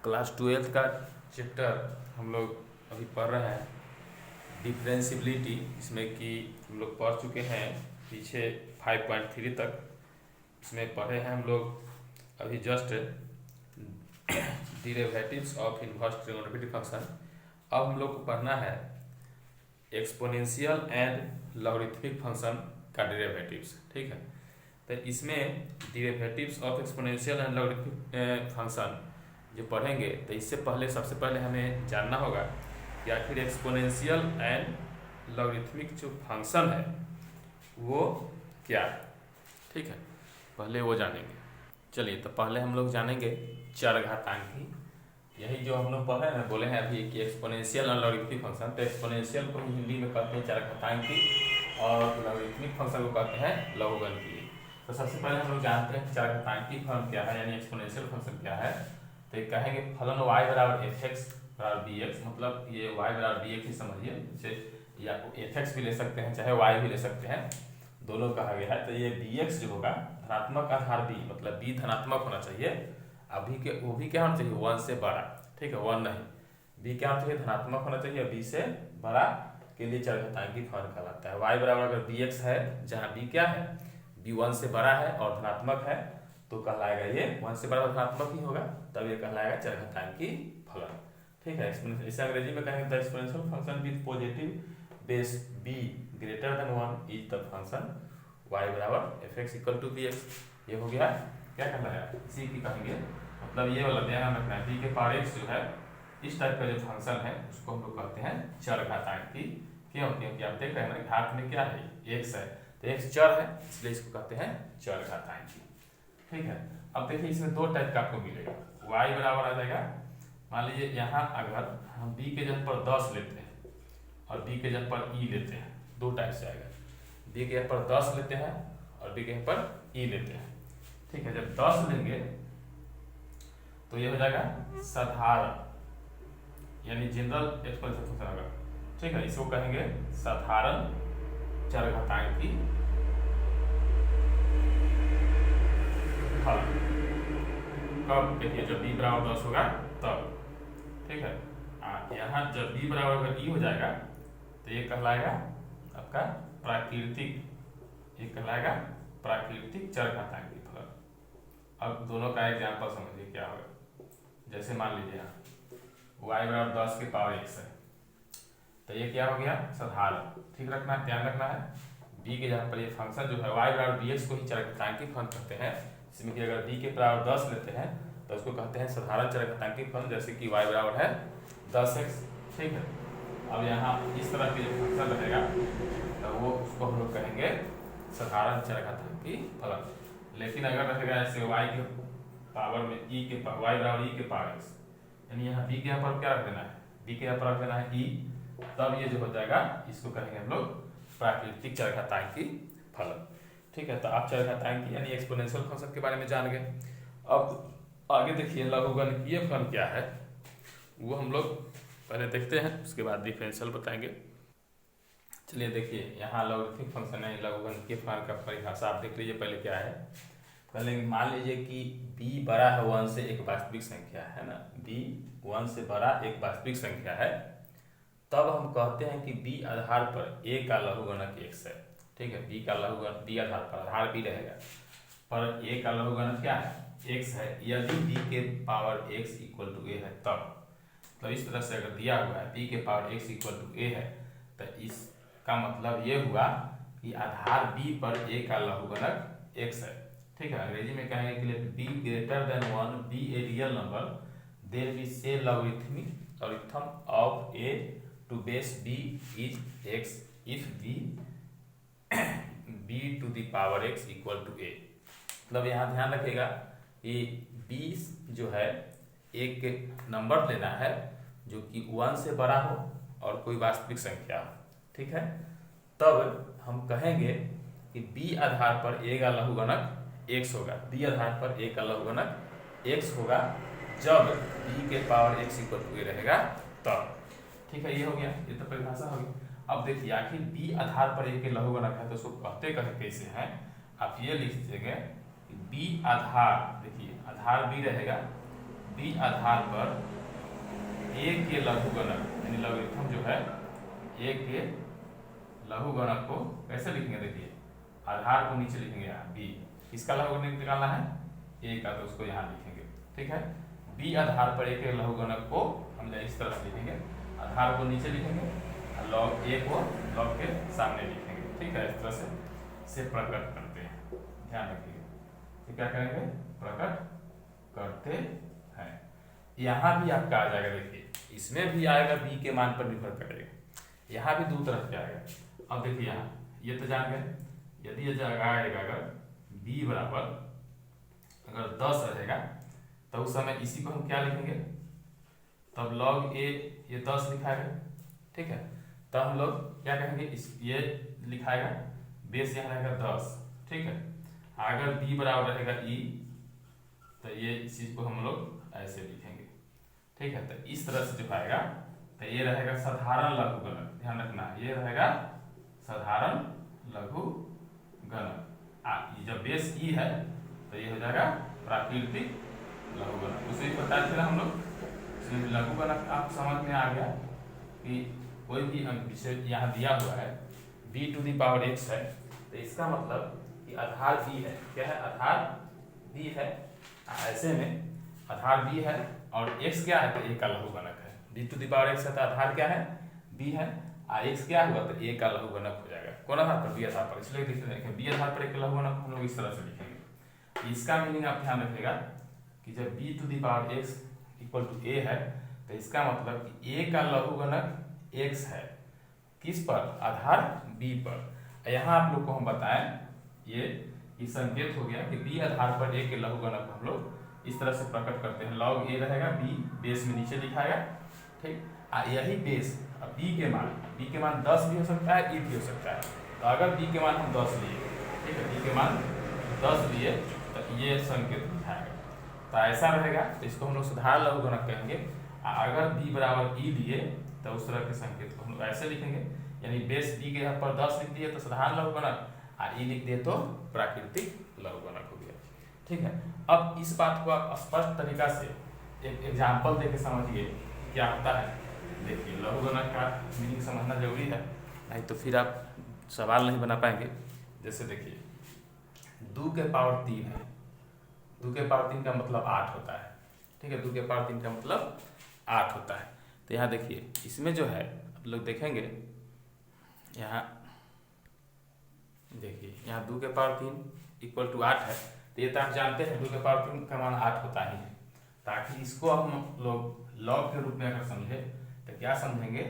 Class 12 का chapter हम लोग अभी पढ़ रहे हैं डिफरेंशियबिलिटी, इसमें कि हम लोग पढ़ चुके हैं पीछे 5.3 तक। इसमें पढ़े हैं हम लोग अभी just derivatives of inverse trigonometric function. अब हम लोग को पढ़ना है एक्सपोनेंशियल एंड लॉगरिथमिक फंक्शन का डेरिवेटिव्स। ठीक है, तो इसमें derivatives of exponential and logarithmic function जो पढ़ेंगे तो इससे पहले सबसे पहले हमें जानना होगा कि आखिर एक्सपोनेंशियल एंड लॉगरिथमिक जो फंक्शन है वो क्या है। ठीक है, पहले वो जानेंगे। चलिए, तो पहले हम लोग जानेंगे चरघातांकी। यही जो हम लोग पढ़े हैं, बोले हैं अभी कि एक्सपोनेंशियल और लॉगरिथमिक फंक्शन। तो एक्सपोनेंशियल को हिंदी में कहते हैं चरघातांकी और लॉगरिथमिक फंक्शन को कहते हैं लघुगणकीय। तो सबसे पहले हम लोग जानते हैं चरघातांकी फलन क्या है, यानी एक्सपोनेंशियल फंक्शन क्या है। तो ये कहेंगे फलन y बराबर एफ एक्स बराबर बी एक्स, मतलब ये y बराबर बी एक्स ही समझिए, जैसे या एफ एक्स भी ले सकते हैं चाहे y भी ले सकते हैं, दोनों कहा गया है। तो ये बी एक्स जो होगा धनात्मक आधार b, मतलब b धनात्मक होना चाहिए। अभी के वो भी क्या होना चाहिए, 1 से बड़ा। ठीक है, 1 नहीं, b क्या होना चाहिए, धनात्मक होना चाहिए। b से बड़ा के लिए चरघातांकी फलन कहलाता है। y बराबर अगर बी एक्स है, जहाँ b क्या है, b 1 से बड़ा है और धनात्मक है, तो कहलाएगा ये 1 से बड़ा धनात्मक ही होगा, तब ये कहलाएगा चरघातांकी फलन। ठीक है, इसे अंग्रेजी में कहेंगे the exponential function with positive base b greater than 1 is the function y बराबर f x equal to b x. ये हो गया, क्या कहलाएगा, इसी की कहेंगे, मतलब ये वाला ध्यान रखना है, b के पावर x जो है, इस टाइप का जो फंक्शन है उसको हम लोग कहते हैं चरघातांकी। क्यों, क्योंकि आप देख रहे हैं ना घात में क्या है, x है, तो x चर है, इसलिए इसको कहते हैं चरघातांकी। ठीक है, अब देखिए इसमें दो टाइप का आपको मिलेगा। y बराबर आ जाएगा, मान लीजिए यहाँ अगर हम b के जगह पर 10 लेते हैं और b के जगह पर e लेते हैं, दो टाइप से आएगा। b के जगह पर 10 लेते हैं और b के जगह पर e लेते हैं। ठीक है, जब 10 लेंगे तो ये हो जाएगा साधारण, यानी जनरल एक्सपोनेंशियल फंक्शन होगा। ठीक है, इसको कहेंगे साधारण चरघातांकी फलन। कब, देखिए जब b बराबर 10 होगा तब। ठीक है, यहाँ जब b बराबर अगर e हो जाएगा तो ये कहलाएगा आपका प्राकृतिक, ये कहलाएगा प्राकृतिक चरघातांकी फलन। अब दोनों का एग्जाम्पल समझिए क्या होगा। जैसे मान लीजिए यहाँ y बराबर 10 के पावर x है, तो ये क्या हो गया, साधारण। ठीक रखना है, ध्यान रखना है, b के जहाँ पर ये फंक्शन जो है y बराबर bx को ही चरघातांकी फलन कहते हैं। इसमें कि अगर b के बराबर 10 लेते हैं तो उसको कहते हैं साधारण चरघातांकी फलन, जैसे कि y बराबर है 10x। ठीक है, अब यहाँ इस तरह के जो फंक्शन रहेगा तो वो उसको हम लोग कहेंगे साधारण चरघातांकी फलन। लेकिन अगर रहेगा ऐसे y के पावर में y बराबर e के पावर x, यानी यहाँ b के यहाँ पर क्या रख देना है, b के यहाँ पर रख देना है e, तब ये जो हो जाएगा इसको कहेंगे हम लोग प्राकृतिक चरघातांकी फलन। ठीक है, तो आप चरघातांकी यानी एक्सपोनेंशियल फंक्शन के बारे में जान गए। अब आगे देखिए लघुगणकीय फलन क्या है, वो हम लोग पहले देखते हैं, उसके बाद डिफरेंशियल बताएंगे। चलिए देखिए, यहाँ लॉगरिथमिक फंक्शन है, लघुगणकीय फलन का परिभाषा आप देख लीजिए पहले क्या है। पहले मान लीजिए कि b बड़ा है 1 से, एक वास्तविक संख्या है ना, b 1 से बड़ा एक वास्तविक संख्या है, तब हम कहते हैं कि b आधार पर a का लघुगणक x है। ठीक है, b का लघुगणक b आधार पर, आधार b रहेगा, पर a का लघुगणक क्या है, x है। यदि b के power x equal to a है तब, तो इस तरह से अगर दिया हुआ है b के power x equal to a है, तो इसका मतलब ये हुआ कि आधार b पर a का लघुगणक x है। ठीक है, अंग्रेजी में कहेंगे कि b greater than 1 b a real number, there we say logarithm of a to base b is x if b to the power x equal to a। मतलब यहाँ ध्यान रखिएगा कि b जो है एक नंबर लेना है जो कि 1 से बड़ा हो और कोई वास्तविक संख्या हो। ठीक है, तब हम कहेंगे कि b आधार पर a का लघुगणक x होगा, b आधार पर a का लघुगणक x होगा जब b के power x equal to a रहेगा तब। ठीक है, ये हो गया, ये तो परिभाषा होगी। अब देखिए आखिर b आधार पर a के लघुगणक है, तो उसको कहते कैसे हैं, आप ये लिख दीजिएगा b आधार, देखिए आधार b रहेगा, बी आधार पर ए के लघुगणक यानी लघुगणक जो है ए के लघुगणक को कैसे लिखेंगे? देखिए आधार को नीचे लिखेंगे यहाँ बी, किसका लघुगणक निकालना है? ए का, तो उसको यहाँ लिखेंगे। ठीक है, बी आधार पर ए के लघुगणक को हम इस तरह से लिखेंगे, आधार को नीचे लिखेंगे और लॉग ए को लॉग के सामने लिखेंगे। ठीक है, इस तरह से प्रकट करते हैं, ध्यान रखिए। तो क्या करेंगे? प्रकट करते हैं। यहाँ भी आपका आ जाएगा, देखिए इसमें भी आएगा, बी के मान पर निर्भर करेगा। यहाँ भी दो तरफ के आएगा। अब देखिए यहाँ ये तो जान गए, यदि ये जगह आएगा अगर b बराबर अगर 10 रहेगा तो उस समय इसी को हम क्या लिखेंगे? तब log a ये 10 लिखाएगा। ठीक है, तब हम लोग क्या कहेंगे? इस ये लिखाएगा, बेस यहाँ रहेगा 10। ठीक है, अगर b बराबर रहेगा e तो ये इस चीज को हम लोग ऐसे लिखेंगे। ठीक है, तो इस तरह से जो आएगा तो ये रहेगा साधारण लघुगणक, ध्यान रखना ये रहेगा साधारण लघुगणक। जब बेस ई है तो ये हो जाएगा प्राकृतिक लघुगणक। उसी प्रकार से हम लोग लघुगणक आप समझ में आ गया कि कोई भी विषय यहाँ दिया हुआ है b⁴x है, तो इसका मतलब कि आधार b है। क्या है? आधार b है। ऐसे में आधार b है और x क्या है? तो a का लघुगणक है। b⁴x है तो आधार क्या है? b है, x क्या हुआ? तो a का लघुगणक हो जाएगा। कौन आधार पर? b आधार पर। इसलिए देखें b आधार पर एक लघुगणक हम लोग इस तरह से लिखेंगे। इसका मीनिंग आप ध्यान रखिएगा कि जब b⁴x = a है तो इसका मतलब कि a का लघुगणक x है, किस पर? आधार b पर। यहाँ आप लोग को हम बताएं ये संकेत हो गया कि b आधार पर a के लघुगणक हम लोग इस तरह से प्रकट करते हैं। log a रहेगा, b बेस में नीचे लिखाएगा। ठीक, यही बेस b के मान 10 भी हो सकता है, e भी हो सकता है। तो अगर b के मान हम 10 लिए, ठीक है, b के मान 10 लिए तो ये संकेत दिखाएगा। तो ऐसा रहेगा, तो इसको हम लोग साधारण लघुगणक कहेंगे। अगर b बराबर e लिए तो उस तरह के संकेत को हम लोग ऐसे लिखेंगे, यानी बेस b के यहाँ पर 10 लिख दिए तो साधारण लघुगणक, और e लिख दिए तो प्राकृतिक लघुगणक हो गया। ठीक है, अब इस बात को आप स्पष्ट तरीका से एक एग्जाम्पल देके समझिए क्या होता है। देखिए लघुगणक का मीनिंग समझना जरूरी है, नहीं तो फिर आप सवाल नहीं बना पाएंगे। जैसे देखिए 2 के पावर 3 है, 2 के पावर 3 का मतलब 8 होता है। ठीक है, 2 के पावर 3 का मतलब 8 होता है। तो यहाँ देखिए इसमें जो है आप लोग देखेंगे, यहाँ देखिए यहाँ 2 के पावर 3 = 8 है। तो ये तो आप जानते हैं 2 के पावर 3 का मान 8 होता ही है। ताकि इसको हम लोग लॉग के रूप में अगर समझे तो क्या समझेंगे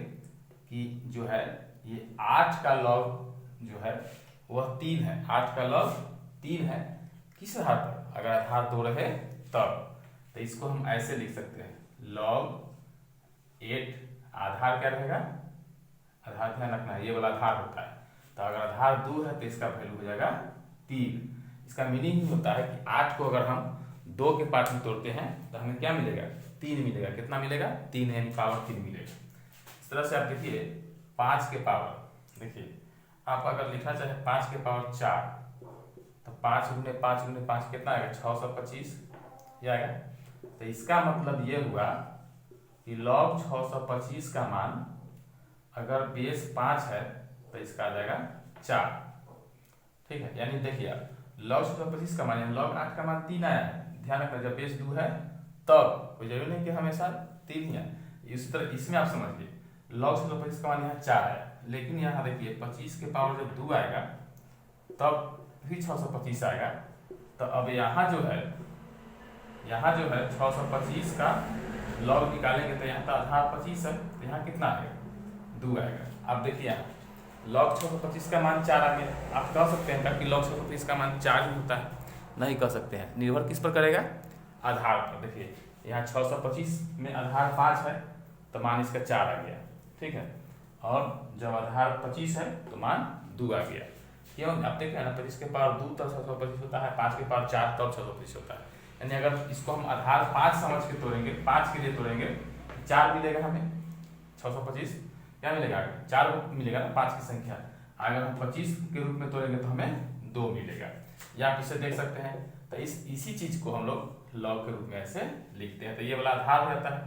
कि जो है ये 8 का लॉग जो है वह 3 है। 8 का लॉग 3 है, किस आधार पर? अगर आधार 2 रहे तब। तो इसको हम ऐसे लिख सकते हैं, log 8 आधार क्या रहेगा? आधार ध्यान रखना है, ये वाला आधार होता है। तो अगर आधार 2 है तो इसका वैल्यू हो जाएगा 3। इसका मीनिंग ही होता है कि 8 को अगर हम 2 के पार्ट में तोड़ते हैं तो हमें क्या मिलेगा? 3 मिलेगा। कितना मिलेगा? 3, यानी पावर 3 मिलेगा। इस तरह से आप देखिए 5 के पावर, देखिए आप अगर लिखना चाहे 5 के पावर 4 तो 5 × 5 × 5 कितना आएगा? 625 ये आएगा। तो इसका मतलब ये हुआ कि log 625 का मान अगर बेस 5 है तो इसका आ जाएगा 4। ठीक है, यानी देखिए आप log 625 का मान log 8 का मान 3 आया है। ध्यान रखना जब बेस 2 है तब, कोई जरूरी नहीं कि हमेशा 3 ही है। इस तरह इसमें आप समझिए log 625 का मान यहाँ 4 है, लेकिन यहाँ देखिए 25 के पावर जब 2 आएगा तब भी 625 आएगा। तो अब यहाँ जो है 625 का लॉग निकालेंगे तो यहाँ तो आधार 25 है, तो यहाँ कितना आएगा? 2 आएगा। अब देखिए यहाँ log 625 का मान 4 आ गया। आप कह सकते हैं कि log 625 का मान 4 ही होता है? नहीं कह सकते हैं, निर्भर किस पर करेगा? आधार पर। देखिए यहाँ 625 में आधार 5 है तो मान इसका 4 आ गया। ठीक है, और जब आधार 25 है तो मान 2 आ गया। क्यों? आप देखें ना, 25 के पावर 2 तब 625 होता है, 5 के पावर 4 तब 625 होता है। यानी अगर इसको हम आधार 5 समझ के तोड़ेंगे, 5 के लिए तोड़ेंगे, 4 मिलेगा हमें। 625 क्या मिलेगा? 4 मिलेगा ना, 5 की संख्या। अगर हम 25 के रूप में तोड़ेंगे तो हमें 2 मिलेगा। या आप इसे देख सकते हैं। तो इसी चीज को हम लोग लॉग के रूप में ऐसे लिखते हैं, तो ये वाला आधार हो जाता है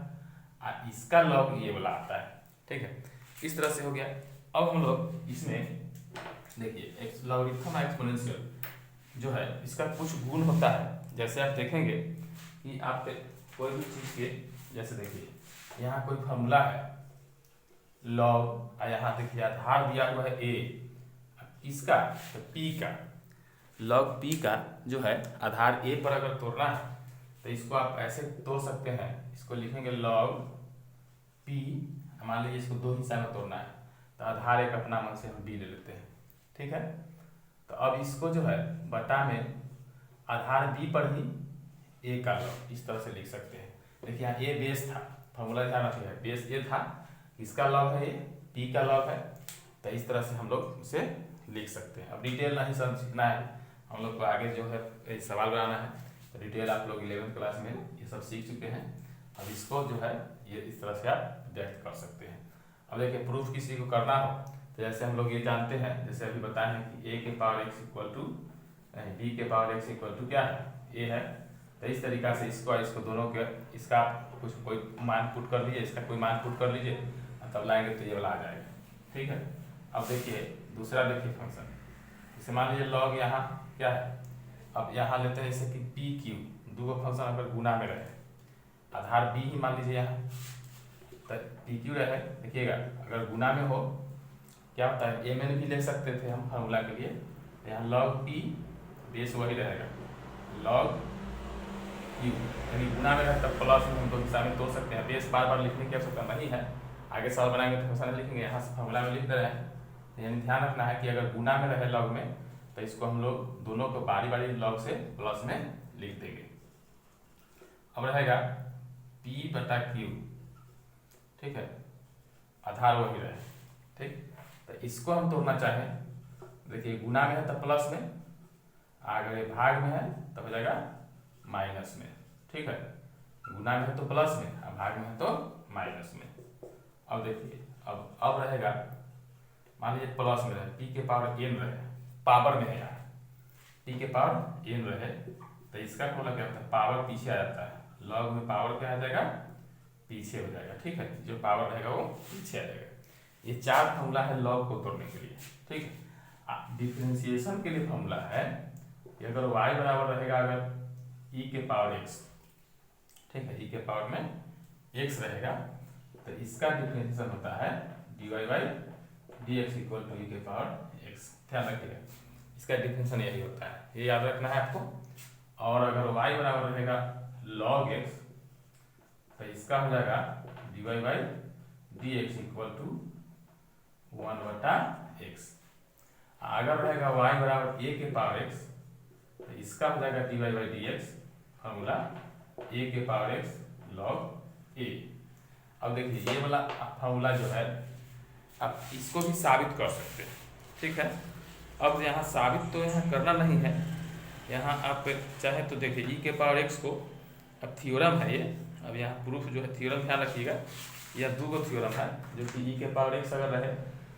और इसका लॉग ये वाला आता है। ठीक है, इस तरह से हो गया। अब हम लोग इसमें देखिए लॉगरिथम एक्सपोनेंशियल जो है इसका कुछ गुण होता है। जैसे आप देखेंगे कि आप कोई भी चीज़ के, जैसे देखिए यहाँ कोई फॉर्मूला है लॉग, और यहाँ देखिए आधार दिया हुआ है ए, इसका तो पी का, लॉग पी का जो है आधार ए पर अगर तोड़ना है तो इसको आप ऐसे तोड़ सकते हैं। इसको लिखेंगे लॉग पी, मान लीजिए इसको दो हिस्सा में तोड़ना है तो आधार एक अपना मन से हम बी ले लेते हैं। ठीक है, तो अब इसको जो है बटा में आधार बी पर ही ए का लॉग इस तरह से लिख सकते हैं। देखिए यहाँ ए बेस था, फॉर्मूला ध्यान रखिए बेस ए था, इसका लॉग है ये, पी का लॉग है, तो इस तरह से हम लोग इसे लिख सकते हैं। अब डिटेल नहीं समझना है हम लोग को, आगे जो है सवाल बनाना है तो डिटेल आप लोग 11वीं क्लास में ये सब सीख चुके हैं। अब इसको जो है ये इस तरह से आप व्यक्त कर सकते हैं। अब देखिए प्रूफ किसी को करना हो तो जैसे हम लोग ये जानते हैं, जैसे अभी बताए हैं कि ए के power x equal to b के पावर एक्स इक्वल टू क्या है, ए है, तो इस तरीका से इसको दोनों के इसका कुछ कोई मान पुट कर लीजिए, इसका कोई मान पुट कर लीजिए, तब लाएंगे तो ये वाला आ जाएगा। ठीक है, अब देखिए दूसरा देखिए फंक्शन, जैसे मान लीजिए लॉग यहाँ क्या है, अब यहाँ लेते हैं जैसे कि पी क्यू, दो फंक्शन अगर गुना में रहे, आधार बी ही मान लीजिए यहाँ, तो पी क्यू रहे, देखिएगा अगर गुना में हो क्या होता है, ए में भी ले सकते थे हम फार्मूला के लिए, यहाँ लॉग पी बेस वही रहेगा, लॉग क्यू यानी गुना में रहे तब प्लस में हम दो हिस्सा में तोड़ सकते हैं। बेस बार बार लिखने की आवश्यकता नहीं है, आगे सवाल बनाएंगे तो फंक्शन लिखेंगे, यहाँ से फार्मूला में लिख दे रहे हैं। यानी ध्यान रखना है कि अगर गुना में रहे लॉग में तो इसको हम लोग दोनों को बारी बारी लॉग से प्लस में लिख देंगे। अब रहेगा P बटा Q, ठीक है, आधार वही रहे। ठीक, तो इसको हम तोड़ना चाहें, देखिए गुना में है तो प्लस में, अगर भाग में है तो हो जाएगा माइनस में। ठीक है, गुना में है तो प्लस में और भाग में है तो माइनस में। अब देखिए अब रहेगा, मान लीजिए प्लस में रहे, P के पावर n रहे, पावर में है यहाँ P के पावर n रहे, तो इसका फॉर्मूला क्या होता है, पावर पीछे आ जाता है, लॉग में पावर क्या आ जाएगा, पीछे हो जाएगा। ठीक है, जो पावर रहेगा वो पीछे आ जाएगा। ये चार फॉर्मूला है लॉग को तोड़ने के लिए। ठीक है, डिफरेंशिएशन के लिए फॉर्मूला है कि अगर y बराबर रहेगा अगर e के पावर x, ठीक है, e के पावर में x रहेगा तो इसका डिफरेंशिएशन होता है dy by dx equal to e के पावर x। ध्यान रखिएगा इसका डिफरेंशिएशन यही होता है, ये याद रखना है आपको। और अगर y बराबर रहेगा log x तो इसका हो जाएगा dy by dx equal to 1 बटा x। अगर रहेगा y बराबर a के पावर x तो इसका हो जाएगा dy by dx, formula a के पावर x log a। अब देखिए ये वाला फॉर्मूला जो है आप इसको भी साबित कर सकते हैं। ठीक है, अब यहाँ साबित तो यहाँ करना नहीं है, यहाँ आप चाहे तो देखिए e के पावर x को, अब थ्योरम है ये, अब यहाँ प्रूफ जो है थ्योरम ध्यान रखिएगा, यह दो गो थ्योरम है जो कि e के पावर x अगर रहे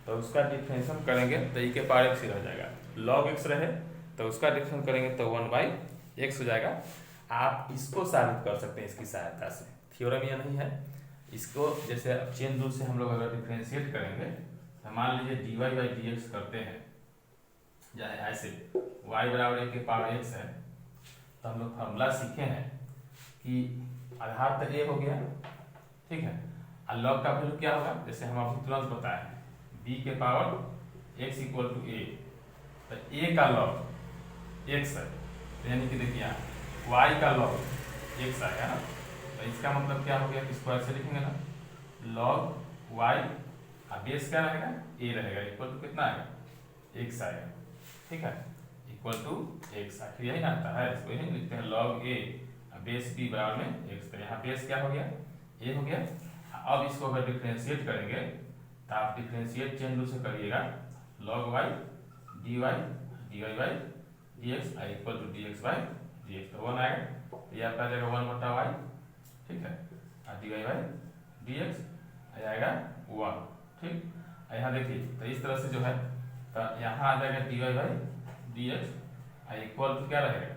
तो उसका डिफरेंशिएशन करेंगे तो e के पावर x ही रह जाएगा, log x रहे तो उसका डिफरेंशिएशन करेंगे तो 1 बाई x हो जाएगा। आप इसको साबित कर सकते हैं इसकी सहायता से, थ्योरम यह नहीं है। इसको जैसे अब चेन रूल से हम लोग अगर डिफरेंशिएट करेंगे तो मान लीजिए dy बाई dx करते हैं, चाहे ऐसे y बराबर a के पावर x है, तो हम लोग फॉर्मूला सीखे हैं कि आधार तो a हो गया, ठीक है, और लॉग का वैल्यू क्या होगा, जैसे हम आपको तुरंत बताए हैं b के power x equal to a, तो a का लॉग x है, तो यानी कि देखिए यहाँ y का लॉग x आएगा ना, तो इसका मतलब क्या हो गया, इसको ऐसे लिखेंगे ना, log y और बेस क्या रहेगा a रहेगा, इक्वल टू कितना आएगा x आएगा। ठीक है, इक्वल टू x आखिर यही आता है, इसको यही लिखते हैं log a बेस b बराबर में x। तो यहाँ बेस क्या हो गया a हो गया। अब इसको अगर डिफरेंशिएट करेंगे तो आप डिफरेंशिएट चेन रूल से करिएगा, log y dy by dx equal to dx by dx, तो 1 आएगा, तो ये आपका जाएगा 1 बटा y, ठीक है, और dy बाई dx आएगा 1। ठीक, यहाँ देखिए तो इस तरह से जो है तो यहाँ आ जाएगा dy by dx equal to क्या रहेगा,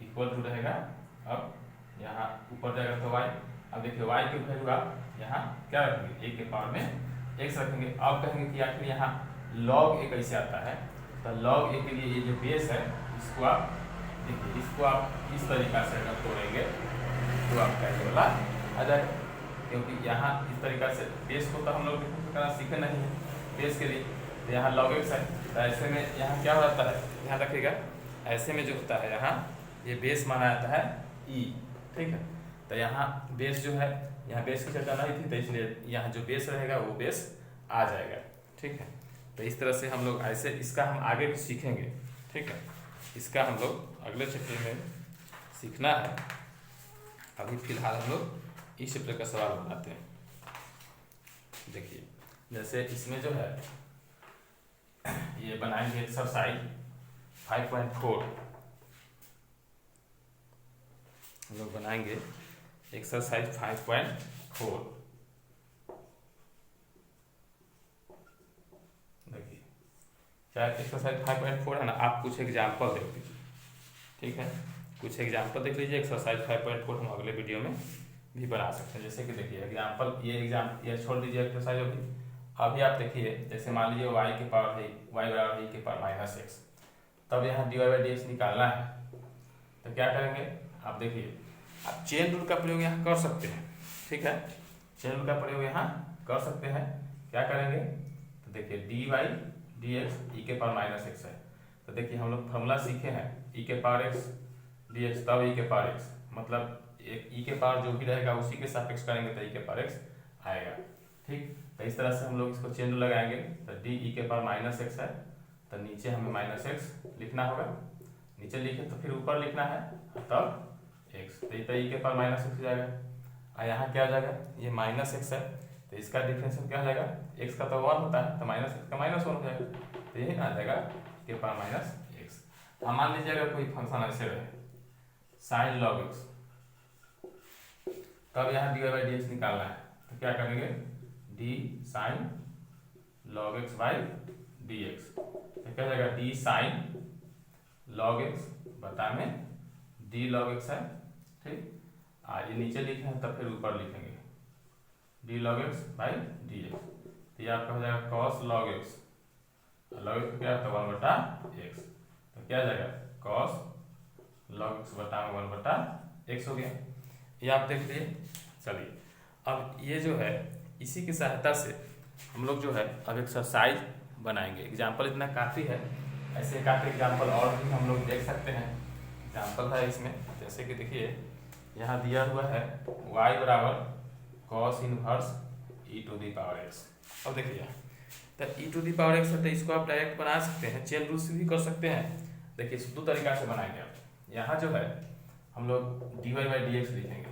इक्वल टू रहेगा अब यहाँ ऊपर जाएगा तो y। अब देखिए y की वैल्यू आप यहाँ क्या रखेंगे, a के पावर में x रखेंगे। अब कहेंगे कि आखिर यहाँ log a कैसे आता है, तो log a के लिए ये जो बेस है इसको आप देखिए, इसको आप इस तरीका से अगर तोड़ेंगे तो आपका ये वाला आ जाएगा, क्योंकि यहाँ इस तरीका से बेस को तो हम लोग सीखे नहीं है बेस के लिए, तो यहाँ log x है। तो ऐसे में यहाँ क्या हो जाता है, ध्यान रखिएगा, ऐसे में जो होता है यहाँ ये बेस माना जाता है e, ठीक है। तो यहाँ बेस जो है, यहाँ बेस की चर्चा नहीं थी तो इसलिए यहाँ जो बेस रहेगा वो बेस आ जाएगा, ठीक है। तो इस तरह से हम लोग ऐसे, इसका हम आगे भी सीखेंगे, ठीक है। इसका हम लोग अगले चैप्टर में सीखना है। अभी फिलहाल हम लोग इस चैप्टर का सवाल बनाते हैं। देखिए जैसे इसमें जो है ये बनाएंगे एक्सरसाइज 5.4, हम लोग बनाएंगे एक्सरसाइज 5.4। देखिए क्या एक्सरसाइज 5.4 है ना, आप कुछ एग्जाम्पल देख लीजिए, ठीक है। कुछ एग्जाम्पल देख लीजिए। एक्सरसाइज 5.4 हम अगले वीडियो में भी बना सकते हैं। जैसे कि देखिए एग्जाम्पल, ये छोड़ दीजिए एक्सरसाइज होगी। अभी आप देखिए, जैसे मान लीजिए y के पावर है, y बराबर है e के पावर -x, तब यहाँ dy/dx निकालना है। तो क्या करेंगे, आप देखिए, आप चेन रूल का प्रयोग यहाँ कर सकते हैं, ठीक है। चेन रूल का प्रयोग यहाँ कर सकते हैं। क्या करेंगे, तो देखिए dy/dx e के पावर -x है। तो देखिए हम लोग फॉर्मूला सीखे हैं, e के पावर x dx तब e के पावर x, मतलब एक e के पावर जो भी रहेगा उसी के सापेक्ष करेंगे तो e के पावर x आएगा, ठीक। तो इस तरह से हम लोग इसको चेन रूल लगाएंगे। तो d e के पावर -x है, तो नीचे हमें -x लिखना होगा, नीचे लिखे तो फिर ऊपर लिखना है तब x, तो e के पावर -x हो जाएगा। और यहाँ क्या आ जाएगा, ये -x है, तो इसका डिफरेंशियल क्या हो जाएगा, x का तो 1 होता है तो -x का -1 हो जाएगा, तो यही आ जाएगा e के पावर -x। अब मान लीजिए अगर कोई फंक्शन ऐसे रहे sin log x, तब यहाँ dy/dx निकालना है। तो क्या करेंगे, d sin log x by dx, तो क्या जाएगा d sin log x बता में d log x है, ठीक। ये नीचे लिखे हैं तब फिर ऊपर लिखेंगे d log x by dx, तो ये आपका हो जाएगा cos log x, log x क्या है 1/x, तो क्या जाएगा cos log x बटा में 1/x हो गया। ये आप देख लिए। चलिए अब ये जो है, इसी की सहायता से हम लोग जो है अब एक्सरसाइज बनाएंगे। एग्जाम्पल इतना काफ़ी है, ऐसे एक आध एग्जाम्पल और भी हम लोग देख सकते हैं। एग्जाम्पल है इसमें, जैसे कि देखिए यहाँ दिया हुआ है y बराबर cos inverse e to the power x। अब देखिए तो e to the power x है, तो इसको आप डायरेक्ट बना सकते हैं, चेन रूल से भी कर सकते हैं। देखिए दो तरीका से बनाएंगे आप। यहाँ जो है हम लोग dy/dx लिखेंगे,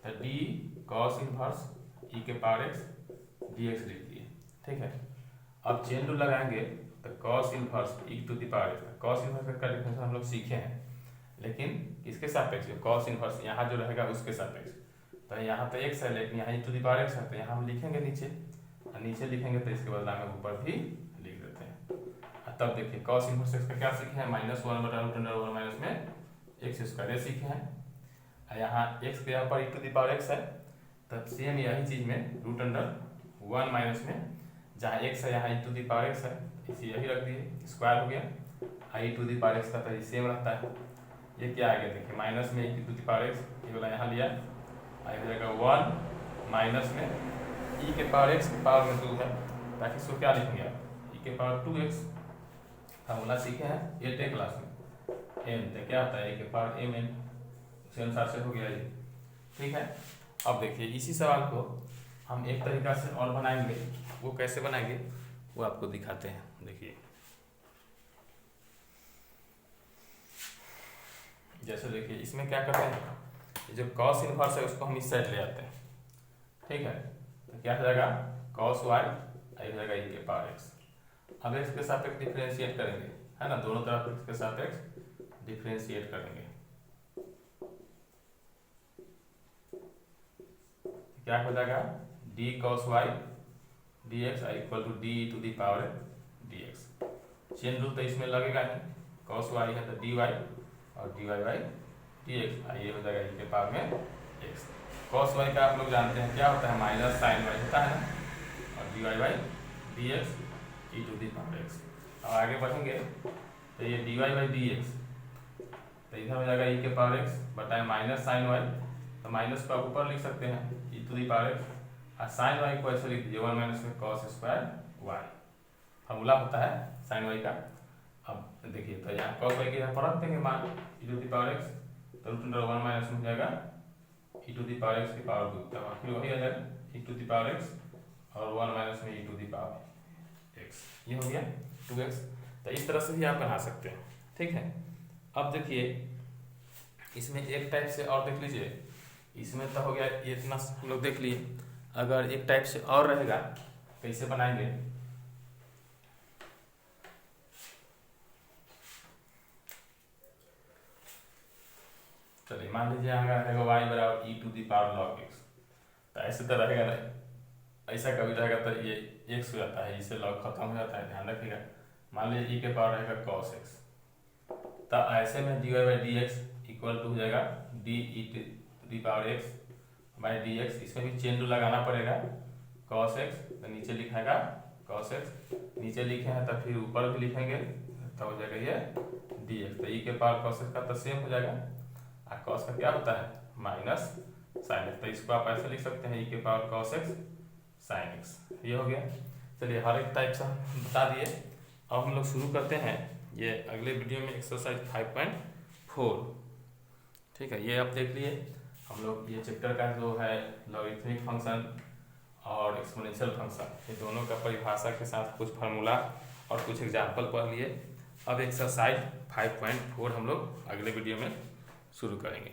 तो d cos इनवर्स e के पावर x dx लिख दिए, ठीक है। अब चेन रूल लगाएंगे तो cos inverse e to the power x, cos inverse का डिफरेंशियल हम लोग सीखे हैं, लेकिन किसके सापेक्ष, cos इनवर्स यहाँ जो रहेगा उसके सापेक्ष। तो यहाँ तो x है लेकिन यहाँ e to the power x है, तो यहाँ हम लिखेंगे नीचे, और नीचे लिखेंगे तो इसके बदला में ऊपर भी लिख देते हैं। तब देखिए cos इनवर्स x का क्या सीखे हैं, -1/√1 माइनस में x स्क्वायर सीखे हैं। यहाँ x के यहाँ पर e to the power x है, तब सेम यही चीज में √1 माइनस में जहाँ x है यहाँ e to the power x है, इसी यही रख दिए, स्क्वायर हो गया। e to the power x का तो सेम रहता है। ये क्या आ गया, देखिए माइनस में e to the power x, ये वाला यहाँ लिया, हो जाएगा 1 माइनस में e के पावर x के पावर में 2 है, ताकि इसको क्या लिखेंगे आप, e के पावर 2x। फॉर्मूला सीखे हैं 8th क्लास में, m तो क्या होता है e के पावर mn, उसी अनुसार से हो गया ये, ठीक है। अब देखिए इसी सवाल को हम एक तरीका से और बनाएंगे, वो कैसे बनाएंगे वो आपको दिखाते हैं। देखिए जैसे देखिए इसमें क्या करते हैं, जो cos इनवर्स है उसको हम इस साइड ले आते हैं, ठीक है। तो क्या हो जाएगा cos y, हो जाएगा e के पावर x। अब इसके सापेक्ष डिफरेंशिएट करेंगे, है ना, दोनों तरफ इसके सापेक्ष डिफरेंशिएट करेंगे। क्या हो जाएगा d cos y dx equal to d to the power dx। Chain rule तो इसमें लगेगा नहीं, cos y है तो dy और dy/dx dx, ये हो जाएगा e के पावर में x। cos y का आप लोग जानते हैं क्या होता है, माइनस साइन y होता है ना, और dy by dx e to the power x। अब आगे बढ़ेंगे तो ये dy बाई dx, तो इधर हो जाएगा e के पावर x बताए माइनस साइन y, तो माइनस को आप ऊपर लिख सकते हैं e to the power x, और साइन y को ऐसे लिख दीजिए 1 माइनस में cos स्क्वायर y, फॉर्मूला होता है साइन y का। अब देखिए तो यहाँ cos y के यहाँ पर रख देंगे मान e to the power x, तो रूट अंडर 1 माइनस में हो जाएगा e to the power x की पावर 2, तब फिर वही आ जाएगा e to the power x और 1 माइनस में e to the power x, ये हो गया 2x। तो इस तरह से भी आप बना सकते हैं, ठीक है। अब देखिए इसमें एक टाइप से और देख लीजिए, इसमें तो हो गया ये इतना हम लोग देख लिए, अगर एक टाइप से और रहेगा कैसे बनाएंगे, चलिए मान लीजिए यहाँ रहेगा y बराबर e to the power log x, तो ऐसे तो रहेगा नहीं, ऐसा कभी रहेगा तो ये x हो जाता है, इससे log खत्म हो जाता है, ध्यान रखिएगा। मान लीजिए e के पावर रहेगा cos x, तो ऐसे में dy by dx equal to हो जाएगा d e to the power x by dx, इसमें भी चेन रूल लगाना पड़ेगा, cos x तो नीचे लिखाएगा cos x, नीचे लिखे हैं तो फिर ऊपर भी लिखेंगे तो हो जाएगा ये dx, तो e के पावर cos x का तो सेम हो जाएगा, और cos का क्या होता है माइनस साइन x, तो इसको आप ऐसे लिख सकते हैं e के power cos x sine x, ये हो गया। चलिए हर एक टाइप से हम बता दिए, अब हम लोग शुरू करते हैं ये अगले वीडियो में एक्सरसाइज 5.4, ठीक है। ये आप देख लिए हम लोग ये चैप्टर का जो है लॉगरिथमिक फंक्शन और एक्सपोनेंशियल फंक्शन, ये दोनों का परिभाषा के साथ कुछ फार्मूला और कुछ एग्जाम्पल पढ़ लिए। अब एक्सरसाइज 5.4 हम लोग अगले वीडियो में शुरू करेंगे।